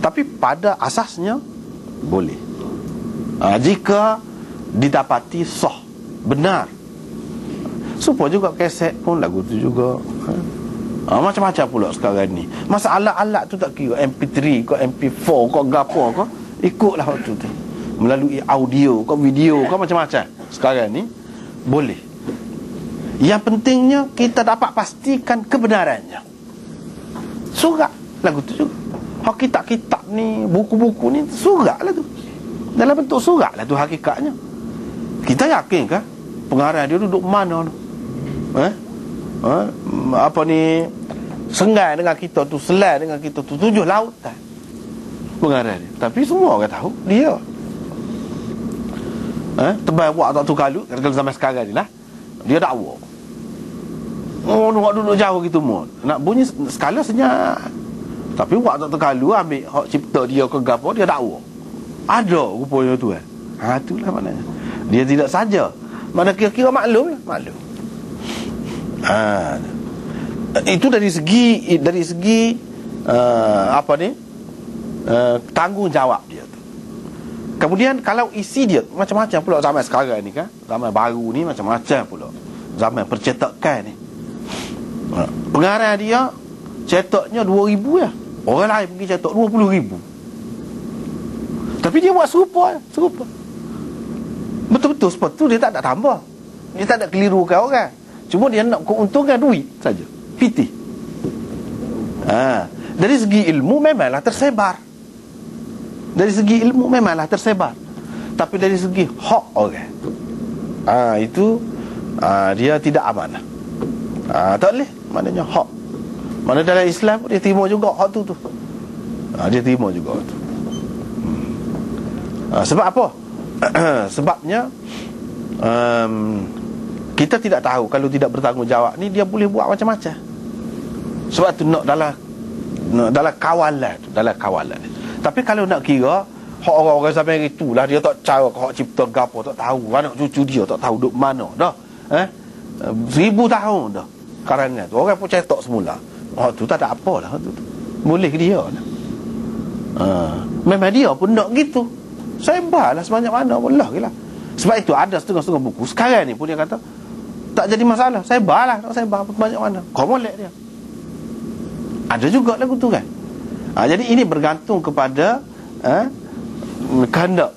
Tapi pada asasnya boleh. Jika didapati sah, benar. Supaya juga kaset pun lagu tu juga. Macam-macam pula sekarang ni. Masa alat-alat tu tak kira MP3 ke MP4 ke gapo ke, ikutlah waktu tu. Melalui audio ke video ke macam-macam. Sekarang ni boleh. Yang pentingnya kita dapat pastikan kebenarannya. Surat lagu tu juga. Kitab-kitab ni, buku-buku ni surat lah tu. Dalam bentuk surat lah tu hakikatnya. Kita yakin kah pengarang dia duduk mana tu? Apa ni, sengai dengan kita tu, selai dengan kita tu, 7 lautan pengarang dia. Tapi semua orang tahu dia tebal buat tak tu kalut. Kalau zaman sekarang ni lah, dia dakwa. Nak duduk jauh gitu mon. Nak bunyi skala senyap. Tapi buat tak terkalu, ambil hak cipta dia ke gapo, dia dakwa. Ada rupanya tu itulah maknanya. Dia tidak saja, mana kira-kira maklum lah, maklum. Itu dari segi apa ni, tanggungjawab dia tu. Kemudian kalau isi dia macam-macam pula zaman sekarang ni kan, zaman baru ni macam-macam pula. Zaman percetakan ni. Pengarang dia cetaknya 2,000 ya. Orang lain pergi cetak 20,000. Tapi dia buat serupa. Betul-betul seperti tu, dia tak ada tambah. Dia tak ada kelirukan orang. Cuma dia nak keuntungan duit saja. Fitih. Dari segi ilmu memanglah tersebar. Tapi dari segi hak orang, itu dia tidak amanah. Tak boleh. Maknanya hak. Mana dalam Islam dia terima juga hak tu. Dia terima juga tu. Sebab apa? Sebabnya kita tidak tahu. Kalau tidak bertanggungjawab ni, dia boleh buat macam-macam. Sebab tu nak dalam kawalan. Tapi kalau nak kira hak orang-orang zaman itulah, dia tak tahu hak cipta gapo, tak tahu anak cucu dia tak tahu duk mana dah. 1000 tahun dah karangan tu. Orang pun cetak semula. Tu tak ada apalah tu. Boleh ke dia lah. Memang dia pun nak gitu. Sebarlah sebanyak mana pun lah. Sebab itu ada setengah-setengah buku sekarang ni pun dia kata tak jadi masalah, sebarlah, nak sebar banyak mana. Kau molek dia. Ada juga lagu tu kan. Jadi ini bergantung kepada kehendak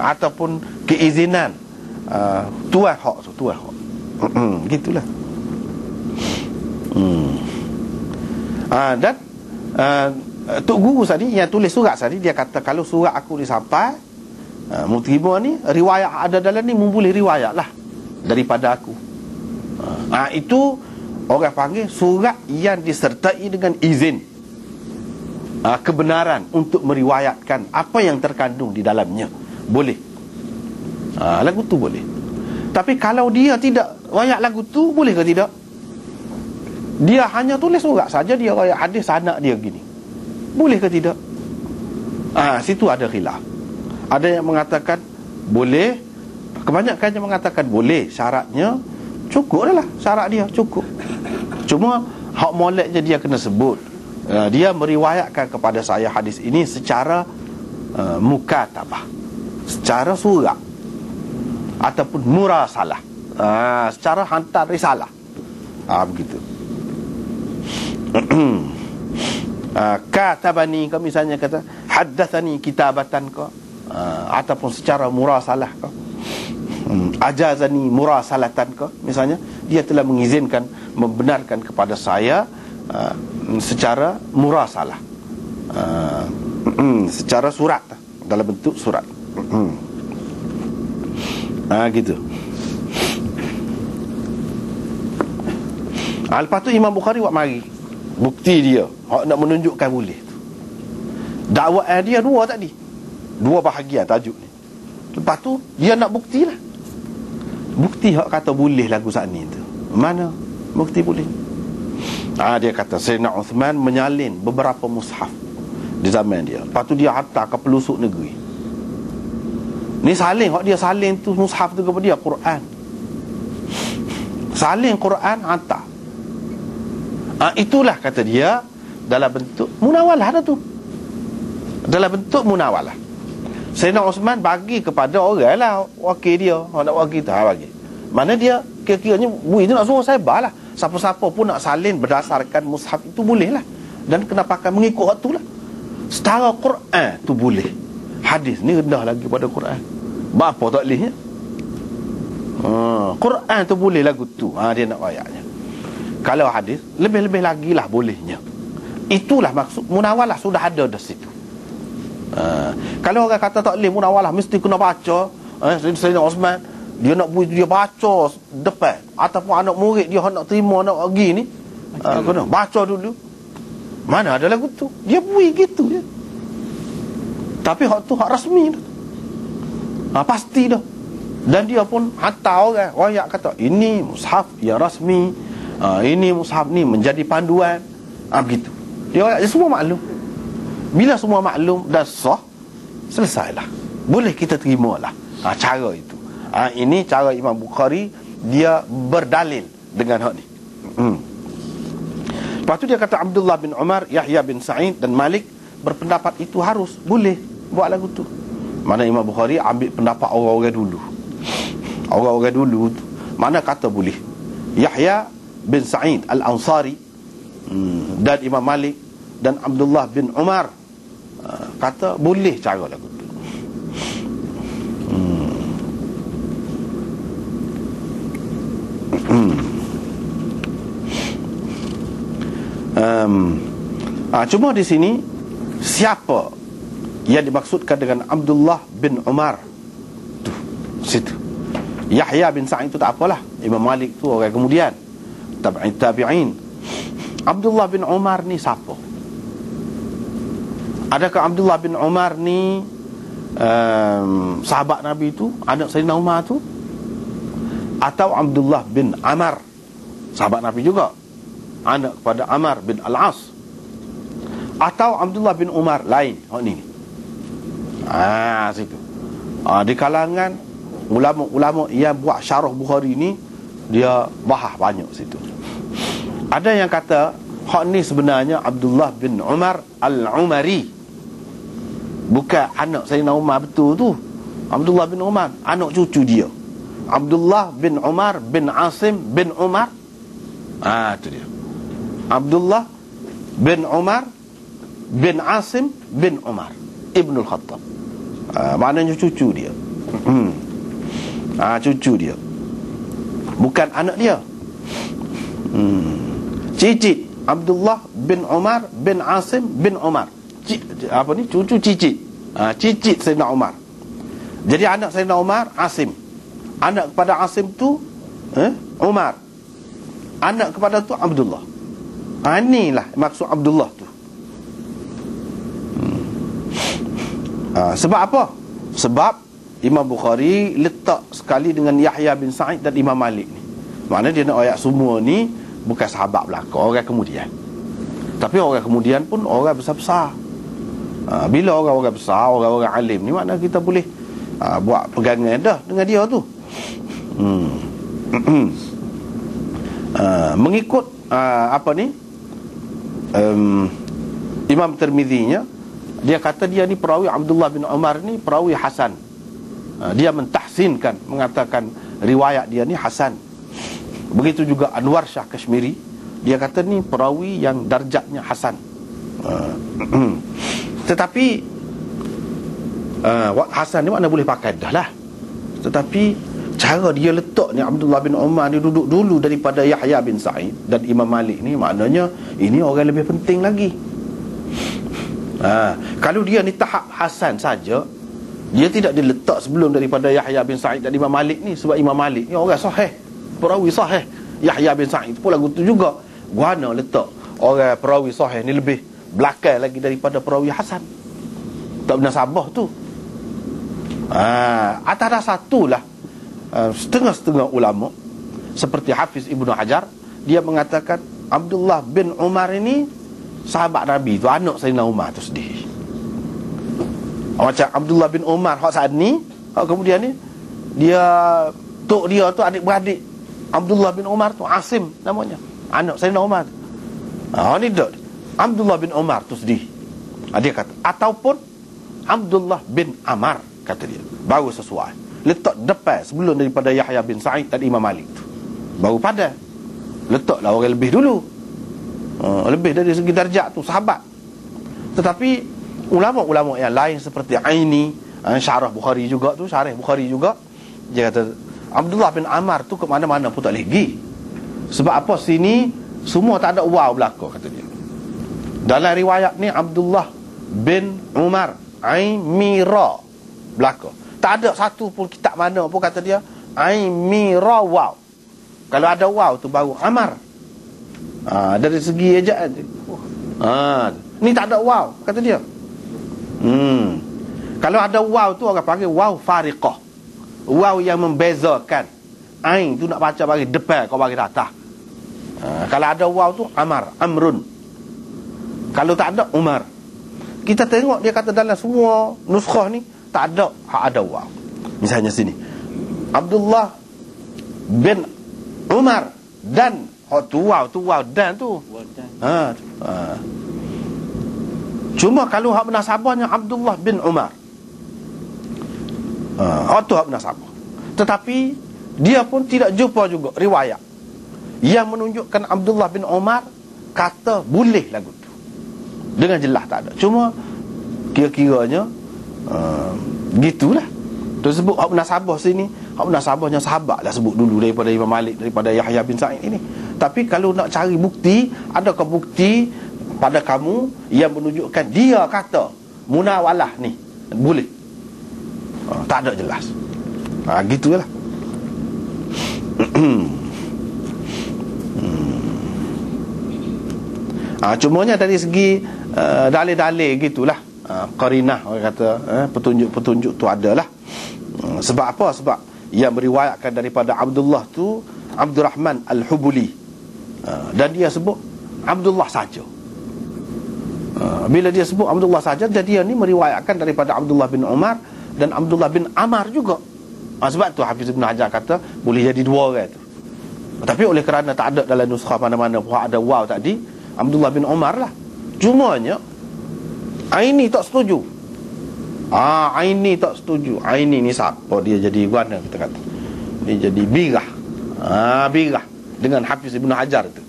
ataupun keizinan tuan hak tu, tuan hak. Gitulah. Dan Tok Guru tadi yang tulis surat tadi, dia kata kalau surat aku ni sampai Mutrima ni, riwayat ada dalam ni boleh riwayat lah daripada aku. Itu orang panggil surat yang disertai dengan izin, kebenaran untuk meriwayatkan apa yang terkandung di dalamnya. Boleh. Lagu tu boleh. Tapi kalau dia tidak riwayat lagu tu, boleh ke tidak? Dia hanya tulis surat saja, dia riwayat hadis anak dia gini, boleh ke tidak? Situ ada khilaf. Ada yang mengatakan boleh, kebanyakan yang mengatakan boleh. Syaratnya cukup dah lah, syarat dia cukup. Cuma hak moleknya dia kena sebut, dia meriwayatkan kepada saya hadis ini secara mukatabah, secara surat ataupun murasalah, secara hantar risalah, begitu. Katabani ke, misalnya kata haddathani kitabatan ke, ataupun secara murasalah ke, ajazani murasalatan ke, misalnya dia telah mengizinkan, membenarkan kepada saya secara murasalah, secara surat, dalam bentuk surat. Gitu. Lepas tu Imam Bukhari buat mari bukti dia, nak menunjukkan boleh tu. Dakwaan dia dua tadi, dua bahagian tajuk ni. Lepas tu dia nak bukti lah, bukti hak kata boleh lagu saat ni tu. Mana bukti boleh? Dia kata Sayyidina Uthman menyalin beberapa mushaf di zaman dia. Lepas tu dia hantar ke pelosok negeri. Ni salin, hak dia salin tu mushaf tu kepada dia Quran. Salin Quran hantar. Itulah kata dia dalam bentuk munawalah dah tu. dalam bentuk munawalah. Sayyidina Osman bagi kepada orang lah, wakil dia, orang nak wakil tu, bagi. Mana dia kira-kiranya bui tu nak suruh saya lah. Siapa-siapa pun nak salin berdasarkan mushaf itu boleh lah. Dan kena pakai mengikut waktu lah. Setara Quran tu boleh. Hadis ni rendah lagi pada Quran. Apa tak bolehnya? Quran tu boleh lagu tu. Dia nak ayatnya. Kalau hadis, lebih-lebih lagi lah bolehnya. Itulah maksud munawalah, sudah ada di situ. Kalau orang kata tak boleh munawalah, mesti kena baca. Sayyidina Osman, dia nak buat dia baca depan, ataupun anak murid dia nak terima nak pergi ni, kena baca dulu. Mana ada lagu tu? Dia buat gitu je. Tapi hak tu hak rasmi dah. Pasti dah. Dan dia pun hantar orang royak kata ini mushaf yang rasmi, ini mushaf ni menjadi panduan, begitu. Dia semua maklum. Bila semua maklum dan sah, selesailah. Boleh kita terimalah cara itu. Ini cara Imam Bukhari, dia berdalil dengan hak ni. Lepas tu dia kata Abdullah bin Umar, Yahya bin Sa'id dan Malik berpendapat itu harus, boleh buat lagu tu. Mana Imam Bukhari ambil pendapat orang-orang dulu. Orang-orang dulu tu, mana kata boleh. Yahya bin Sa'id Al-Ansari dan Imam Malik dan Abdullah bin Umar kata boleh cara lagu tu. Cuma di sini siapa yang dimaksudkan dengan Abdullah bin Umar tu, situ. Yahya bin Sa'id itu tak apalah, Imam Malik tu orang kemudian, tabi'in. Abdullah bin Umar ni siapa? Adakah Abdullah bin Umar ni sahabat Nabi tu, anak Sayyidina Umar tu? Atau Abdullah bin Amr, sahabat Nabi juga, anak kepada Amr bin Al-As? Atau Abdullah bin Umar lain? Ni situ. Di kalangan ulama-ulama yang buat syarah Bukhari ni, dia bahas banyak situ. Ada yang kata hak ni sebenarnya Abdullah bin Umar Al-Umari, bukan anak Sayyidina Umar betul tu. Abdullah bin Umar, anak cucu dia Abdullah bin Umar bin Asim bin Umar. Itu dia, Abdullah bin Umar bin Asim bin Umar Ibnul Khattab. Maknanya cucu dia. Cucu dia, bukan anak dia. Cicit Abdullah bin Umar bin Asim bin Umar. Cucu cicit. Cicit Sayyidina Umar. Jadi anak Sayyidina Umar Asim. Anak kepada Asim tu Umar. Anak kepada tu Abdullah. Inilah maksud Abdullah tu. Sebab apa? Sebab Imam Bukhari letak sekali dengan Yahya bin Sa'id dan Imam Malik ni. Maknanya dia nak ayat semua ni bukan sahabat belaka, orang kemudian. Tapi orang kemudian pun orang besar-besar. Bila orang-orang besar, orang-orang alim ni, maknanya kita boleh buat pegangan dah dengan dia tu. Mengikut Imam Tirmidzi-nya, dia kata dia ni perawi Abdullah bin Umar ni perawi hasan. Dia mentahsinkan, mengatakan riwayat dia ni hasan. Begitu juga Anwar Shah Kashmiri, dia kata ni perawi yang darjatnya hasan. Tetapi hasan ni makna boleh pakai dah lah. Tetapi cara dia letak ni, Abdullah bin Umar ni duduk dulu daripada Yahya bin Sa'id dan Imam Malik ni, maknanya ini orang lebih penting lagi. Kalau dia ni tahap hasan saja, dia tidak diletak sebelum daripada Yahya bin Sa'id dan Imam Malik ni. Sebab Imam Malik ni orang sahih, perawi sahih. Yahya bin Sa'id pun lagu tu juga. Guana letak orang perawi sahih ni lebih belakang lagi daripada perawi hasan. Tak benar sabah tu. Atas dasar itulah setengah-setengah ulama seperti Hafiz Ibnu Hajar, dia mengatakan Abdullah bin Umar ini sahabat Nabi tu, anak Sayyidina Umar tu sendiri. Macam Abdullah bin Umar hak saat ni, hak kemudian ni, dia tok dia tu adik-beradik Abdullah bin Umar tu, Asim namanya, anak Sayyidina Umar tu. Ni dak Abdullah bin Umar tu sendiri. Dia kata, ataupun Abdullah bin Amar, kata dia. Baru sesuai. Letak depan sebelum daripada Yahya bin Sa'id dan Imam Malik tu. Baru pada. Letaklah orang lebih dulu. Lebih dari segi darjat tu, sahabat. Tetapi ulama-ulama yang lain seperti Aini, syarah Bukhari juga tu, syarah Bukhari juga, dia kata Abdullah bin Amar tu ke mana-mana pun tak boleh pergi. Sebab apa? Sini semua tak ada waw belaka, kata dia. Dalam riwayat ni Abdullah bin Umar Aimira belaka. Tak ada satu pun kitab mana pun kata dia Aimira waw. Kalau ada waw tu baru Amar. Dari segi ejaan. Ni tak ada waw, kata dia. Kalau ada waw tu orang panggil waw fariqah. Waw yang membezakan. Ain tu nak baca bagi depan, kau bagi atas. Kalau ada waw tu Amar, Amrun. Kalau tak ada Umar. Kita tengok dia kata dalam semua nuskhah ni tak ada ada waw. Misalnya sini Abdullah bin Umar dan tu waw dan tu. Cuma kalau hak munasabahnya Abdullah bin Umar. Tu hak munasabah. Tetapi dia pun tidak jumpa juga riwayat yang menunjukkan Abdullah bin Umar kata boleh lagu tu. Dengan jelas tak ada. Cuma kira-kiranya gitulah. Tersebut hak munasabah sini, hak munasabahnya sahabat lah sebut dulu daripada Imam Malik, daripada Yahya bin Sa'id ini. Tapi kalau nak cari bukti, adakah bukti pada kamu yang menunjukkan dia kata munawalah ni boleh? Tak ada jelas. Gitulah. Cumanya dari segi dalil-dalil gitulah. Qarinah orang kata, petunjuk-petunjuk tu adalah. Sebab apa? Sebab yang meriwayatkan daripada Abdullah tu Abdurrahman Al-Hubuli, dan dia sebut Abdullah saja. Bila dia sebut Abdullah saja, dan dia ni meriwayatkan daripada Abdullah bin Umar dan Abdullah bin Amar juga. Sebab tu Hafiz Ibn Hajar kata boleh jadi dua orang tu. Tapi oleh kerana tak ada dalam nuskhah mana-mana pun ada waw tadi, Abdullah bin Umar lah. Cumanya Aini tak setuju. Aini tak setuju. Aini ni siapa? Dia jadi guana, kita kata. Dia jadi birah. Birah dengan Hafiz Ibn Hajar tu.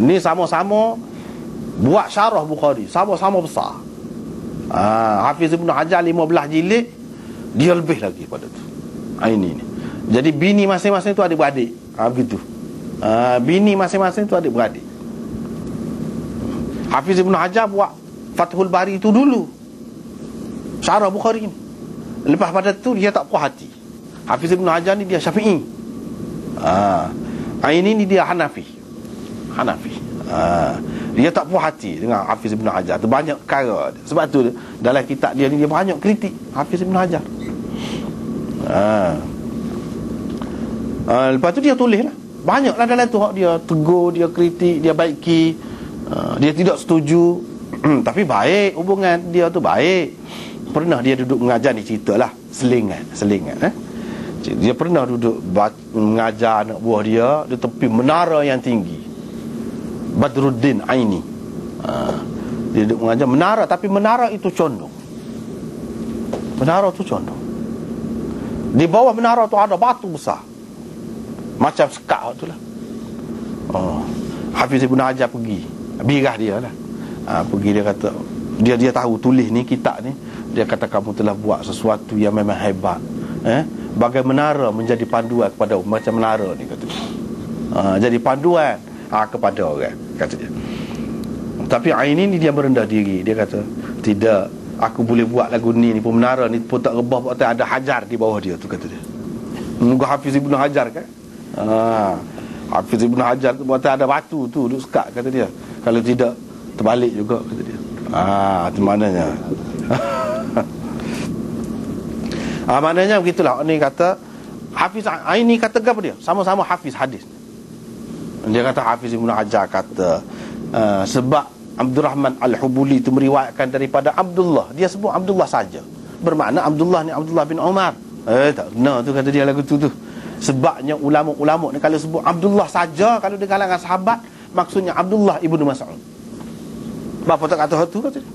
Ni sama-sama buat syarah Bukhari, sama-sama besar. Hafiz Ibn Hajar 15 jilid, dia lebih lagi pada tu. Ini ni. Jadi bini masing-masing tu adik-beradik. Begitu. Bini masing-masing tu adik-beradik. Hafiz Ibn Hajar buat Fathul Bari tu dulu, syarah Bukhari ni. Lepas pada tu dia tak puas hati. Hafiz Ibn Hajar ni dia Syafi'i. Ini ni dia Hanafi. Dia tak puas hati dengan Hafiz Ibn Hajar. Tu banyak perkara. Sebab tu dalam kitab dia ni dia banyak kritik Hafiz Ibn Hajar. Lepas tu dia tulis lah. Banyaklah dalam tu dia tegur, dia kritik, dia baiki. Dia tidak setuju. Tapi baik hubungan dia tu baik. Pernah dia duduk mengajar ni, ceritalah selingan. Dia pernah duduk mengajar anak buah dia di tepi menara yang tinggi, Badruddin Aini. Dia duduk mengajar menara, tapi menara itu condong. Di bawah menara tu ada batu besar macam sekak tu lah. Hafiz Ibn Hajar pergi, birah dia lah. Pergi, dia kata dia tahu tulis ni, kitab ni. Dia kata kamu telah buat sesuatu yang memang hebat. Bagai menara menjadi panduan kepada macam menara ni, kata dia. Jadi panduan kepada orang, kata dia. Tapi Aini ni dia merendah diri. Dia kata tidak, aku boleh buat lagu ni pun menara ni pun tak rebah, tak ada hajar di bawah dia tu, kata dia. Menunggu Hafiz Ibn Hajar kan. Hafiz Ibn Hajar tu buat ada batu tu duduk sekat, kata dia. Kalau tidak terbalik juga, kata dia. Itu maknanya. Maknanya begitulah. Ini kata Hafiz Aini kata apa dia? Sama-sama Hafiz hadis. Dia kata Hafiz Ibn Hajar kata sebab Abdurrahman Al-Hubuli itu meriwayatkan daripada Abdullah, dia sebut Abdullah saja, bermakna Abdullah ni Abdullah bin Umar. Tak kena tu, kata dia lagu tu. Sebabnya ulama-ulama ni kalau sebut Abdullah saja, kalau di kalangan sahabat, maksudnya Abdullah ibnu Mas'ud. Bapa tak kata tu, kata dia.